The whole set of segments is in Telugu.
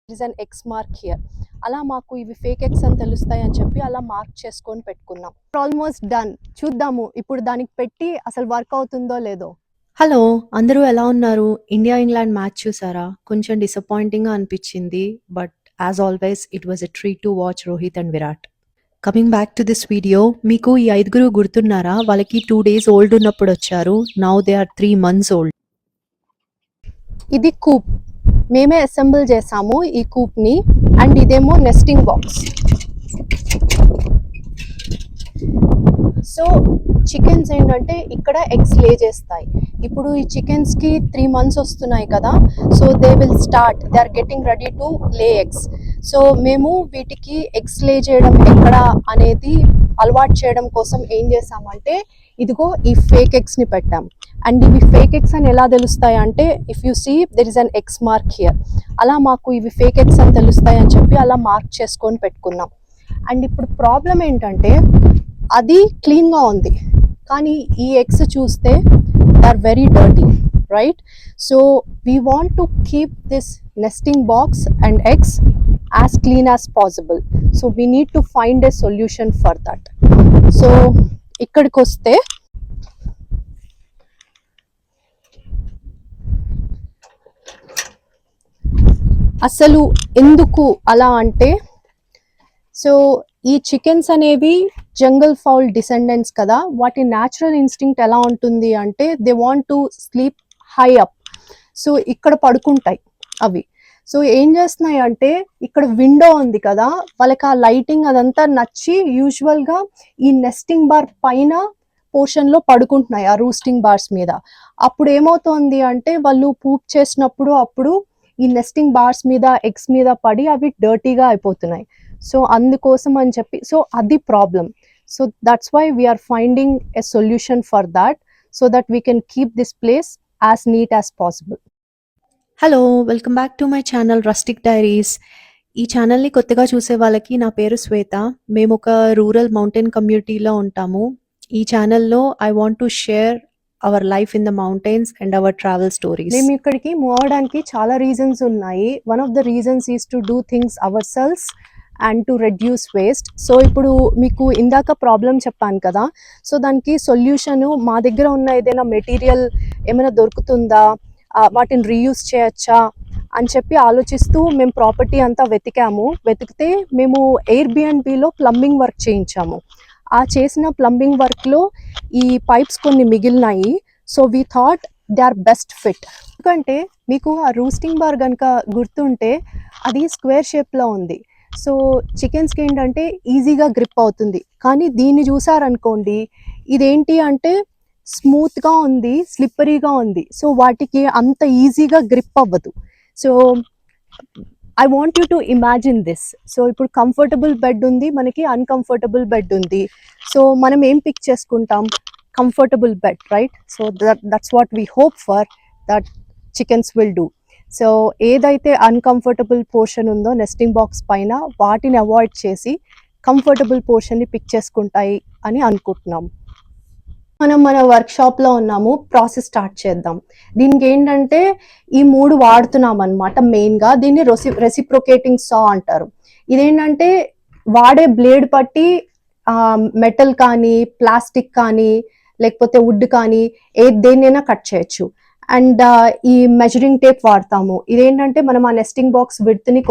there is an X mark here. అలా మాకు ఇవి ఫేక్ ఎగ్స్ అని తెలుస్తాయి అని చెప్పి అలా మార్క్ చేసుకొని పెట్టుకున్నాం. Almost done. చూద్దాము ఇప్పుడు దానికి పెట్టి అసలు వర్క్ అవుతుందో లేదో. హలో! అందరూ ఎలా ఉన్నారు? ఇండియా ఇంగ్లాండ్ మ్యాచ్ చూసారా? కొంచెం డిసప్పాయింటింగ్‌గా అనిపిచ్చింది. But as always it was a treat to watch Rohit and Virat. Coming back to this video, మీకు ఈ 5 గుర్తున్నారా? వాళ్ళకి 2 డేస్ ఓల్డ్ ఉన్నప్పుడొచ్చారు. Now they are 3 months old. ఇది కూప్. మేమే అసెంబుల్ చేసాము ఈ కూప్ని. అండ్ ఇదేమో నెస్టింగ్ బాక్స్. సో చికెన్స్ ఏంటంటే ఇక్కడ ఎగ్స్ లే చేస్తాయి. ఇప్పుడు ఈ చికెన్స్కి 3 months వస్తున్నాయి కదా. So they are getting ready to lay eggs. So మేము వీటికి ఎగ్స్ లే చేయడం ఎక్కడ అనేది అలవాటు చేయడం కోసం ఏం చేసామంటే ఇదిగో ఈ ఫేక్ ఎగ్స్ని పెట్టాం. అండ్ ఇవి ఫేక్ ఎగ్స్ అని ఎలా తెలుస్తాయి అంటే if you see there is an X mark here. అలా మాకు ఇవి ఫేక్ ఎగ్స్ అని తెలుస్తాయి అని చెప్పి అలా మార్క్ చేసుకొని పెట్టుకున్నాం. అండ్ ఇప్పుడు ప్రాబ్లం ఏంటంటే అది క్లీన్గా ఉంది, కానీ ఈ ఎగ్స్ చూస్తే they are very dirty, right? So we want to keep this nesting box and eggs as clean as possible. So we need to find a solution for that. So ఇక్కడికి వస్తే అసలు ఎందుకు అలా అంటే, సో ఈ చికెన్స్ అనేవి జంగల్ ఫౌల్ డిసెండెంట్స్ కదా. వాటి న్యాచురల్ ఇన్స్టింక్ట్ ఎలా ఉంటుంది అంటే they want to sleep high up. So ఇక్కడ పడుకుంటాయి అవి. సో ఏం చేస్తున్నాయి అంటే ఇక్కడ విండో ఉంది కదా, వాళ్ళకి ఆ లైటింగ్ అదంతా నచ్చి యూజువల్గా ఈ నెస్టింగ్ బార్ పైన పోర్షన్లో పడుకుంటున్నాయి, ఆ రూస్టింగ్ బార్స్ మీద. అప్పుడు ఏమవుతోంది అంటే వాళ్ళు పూప్ చేసినప్పుడు అప్పుడు ఈ నెస్టింగ్ బార్స్ మీద ఎగ్స్ మీద పడి అవి డర్టీగా అయిపోతున్నాయి. సో అందుకోసం అని చెప్పి, సో అది problem. So that's why we're finding a solution for that, so that we can keep this place as neat as possible. Hello! Welcome back to my channel rustic diaries. ఈ ఛానల్‌ని కొత్తగా చూసే వాళ్ళకి నా పేరు శ్వేత. మేమొక రూరల్ మౌంటైన్ కమ్యూనిటీలో ఉంటాము. ఈ ఛానల్‌లో I want to share our life in the mountains and our travel stories. మేము ఇక్కడికి మూవ్ అవడానికి చాలా రీజన్స్ ఉన్నాయి. One of the reasons is to do things ourselves and to reduce waste. So ఇప్పుడు మీకు ఇందాక ప్రాబ్లం చెప్పాను కదా, సో దానికి సొల్యూషను మా దగ్గర ఉన్న ఏదైనా మెటీరియల్ ఏమైనా దొరుకుతుందా, వాటిని రీయూస్ చేయొచ్చా అని చెప్పి ఆలోచిస్తూ మేము ప్రాపర్టీ అంతా వెతికితే మేము ఎయిర్బిఎన్బిలో ప్లంబింగ్ వర్క్ చేయించాము. ఆ చేసిన ప్లంబింగ్ వర్క్లో ఈ పైప్స్ కొన్ని మిగిలినాయి. So we thought they are best fit. ఎందుకంటే మీకు ఆ రూస్టింగ్ బార్ కనుక గుర్తుంటే అది స్క్వేర్ షేప్లో ఉంది. సో చికెన్స్కి ఏంటంటే ఈజీగా గ్రిప్ అవుతుంది. కానీ దీన్ని చూసారనుకోండి, ఇదేంటి అంటే స్మూత్గా ఉంది, స్లిప్పరీగా ఉంది. సో వాటికి అంత ఈజీగా గ్రిప్ అవ్వదు. So I want you to imagine this. So ఇప్పుడు కంఫర్టబుల్ బెడ్ ఉంది, మనకి అన్కంఫర్టబుల్ బెడ్ ఉంది. సో మనం ఏం పిక్ చేసుకుంటాం? Comfortable bed, right? So that's what we hope for that chickens will do. So ఏదైతే అన్కంఫర్టబుల్ పోర్షన్ ఉందో నెస్టింగ్ బాక్స్ పైన, వాటిని అవాయిడ్ చేసి కంఫర్టబుల్ పోర్షన్ని పిక్ చేసుకుంటాయి అని అనుకుంటున్నాం. మనం మన వర్క్షాప్లో ఉన్నాము, ప్రాసెస్ స్టార్ట్ చేద్దాం. దీనికి ఏంటంటే ఈ 3 వాడుతున్నాం అనమాట మెయిన్గా. దీన్ని రెసిప్రొకేటింగ్ సా అంటారు. ఇదేంటంటే వాడే బ్లేడ్ పట్టి మెటల్ కానీ ప్లాస్టిక్ కానీ లేకపోతే వుడ్ కానీ దేన్నైనా కట్ చేయొచ్చు. అండ్ ఈ మెజరింగ్ టేప్ వాడతాము. ఇదేంటంటే మనం ఆ నెస్టింగ్ బాక్స్ విడ్త్ని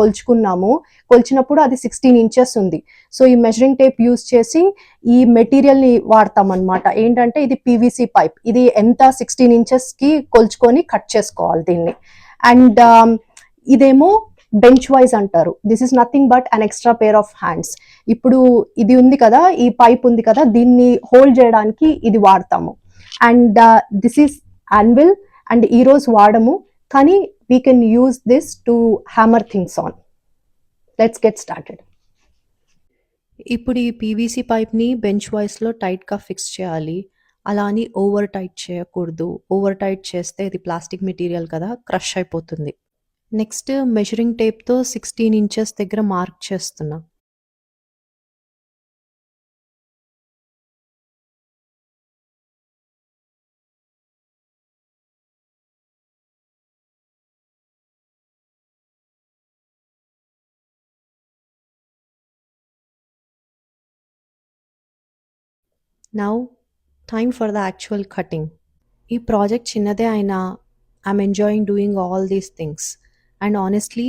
కొలిచినప్పుడు అది 16 inches ఉంది. సో ఈ మెజరింగ్ టేప్ యూజ్ చేసి ఈ మెటీరియల్ని వాడతాం అనమాట. ఏంటంటే ఇది పీవీసీ పైప్, ఇది ఎంత 16 inchesకి కొలుచుకొని కట్ చేసుకోవాలి దీన్ని. అండ్ ఇదేమో బెంచ్ వైజ్ అంటారు. This is nothing but an extra pair of hands. ఇప్పుడు ఇది ఉంది కదా, ఈ పైప్ ఉంది కదా, దీన్ని హోల్డ్ చేయడానికి ఇది వాడతాము. And this is anvil. And ఈరోజు వాడము, కానీ we can use this to hammer things on. Let's get started. ఇప్పుడు ఈ పీవీసీ పైప్‌ని బెంచ్ వైస్‌లో టైట్‌గా ఫిక్స్ చేయాలి. అలా అని ఓవర్ టైట్ చేయకూడదు. ఓవర్ టైట్ చేస్తే ఇది ప్లాస్టిక్ మెటీరియల్ కదా, క్రష్ అయిపోతుంది. నెక్స్ట్ మెజరింగ్ టేప్‌తో 16 inches దగ్గర మార్క్ చేస్తున్నా. Now, time for the actual cutting. ఈ ప్రాజెక్ట్ చిన్నదే అయినా I'm enjoying doing all these things and honestly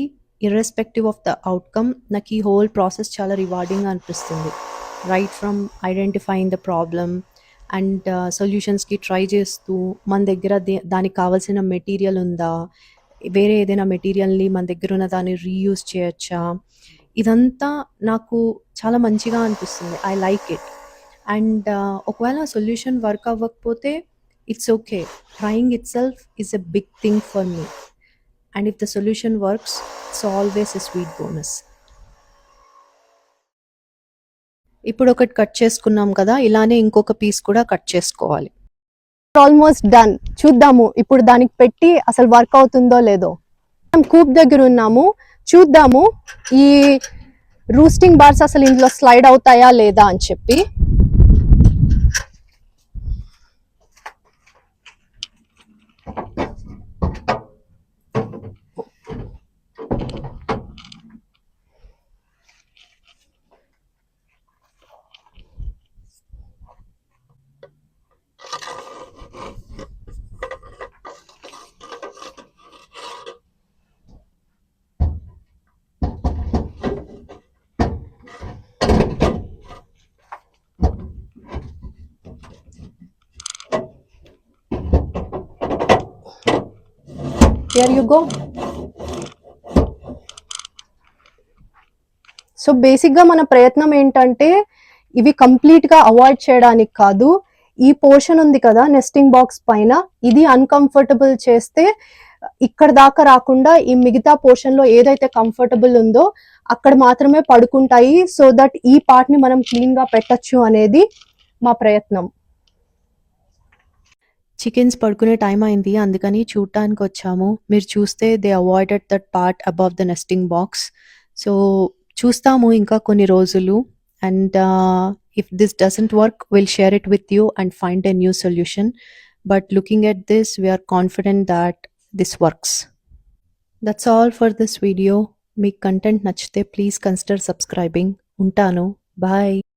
irrespective of the outcome నాకు ఈ హోల్ ప్రాసెస్ చాలా రివార్డింగ్ అనిపిస్తుంది. Right from identifying the problem and సొల్యూషన్స్కి ట్రై చేస్తూ మన దగ్గర దానికి కావాల్సిన మెటీరియల్ ఉందా, వేరే ఏదైనా మెటీరియల్ని మన దగ్గర ఉన్న దాన్ని రీయూజ్ చేయొచ్చా, ఇదంతా నాకు చాలా మంచిగా అనిపిస్తుంది. I like it. అండ్ ఒకవేళ సొల్యూషన్ వర్క్ అవ్వకపోతే it's okay. Trying itself is a big thing for me. And if the solution works it's always a sweet bonus. ఇప్పుడు ఒకటి కట్ చేసుకున్నాం కదా, ఇలానే ఇంకొక పీస్ కూడా కట్ చేసుకోవాలి. Almost done. చూద్దాము ఇప్పుడు దానికి పెట్టి అసలు వర్క్ అవుతుందో లేదో. మనం కూప్ దగ్గర ఉన్నాము, చూద్దాము ఈ రూస్టింగ్ బార్స్ అసలు ఇందులో స్లైడ్ అవుతాయా లేదా అని చెప్పి. Here you go. సో బేసిక్గా మన ప్రయత్నం ఏంటంటే ఇవి కంప్లీట్గా అవాయిడ్ చేయడానికి కాదు, ఈ పోర్షన్ ఉంది కదా నెస్టింగ్ బాక్స్ పైన, ఇది అన్కంఫర్టబుల్ చేస్తే ఇక్కడ దాకా రాకుండా ఈ మిగతా పోర్షన్లో ఏదైతే కంఫర్టబుల్ ఉందో అక్కడ మాత్రమే పడుకుంటాయి. సో దట్ ఈ పార్ట్ని మనం క్లీన్గా పెట్టచ్చు అనేది మా ప్రయత్నం. చికెన్స్ పడుకునే టైం అయింది, అందుకని చూడటానికి వచ్చాము. మీరు చూస్తే they avoided that part above the nesting box. So చూస్తాము ఇంకా కొన్ని రోజులు. And if this doesn't work, we'll share it with you and find a new solution. But looking at this, we are confident that this works. That's all for this video. Meek content nachite please consider subscribing. Untanu. Bye.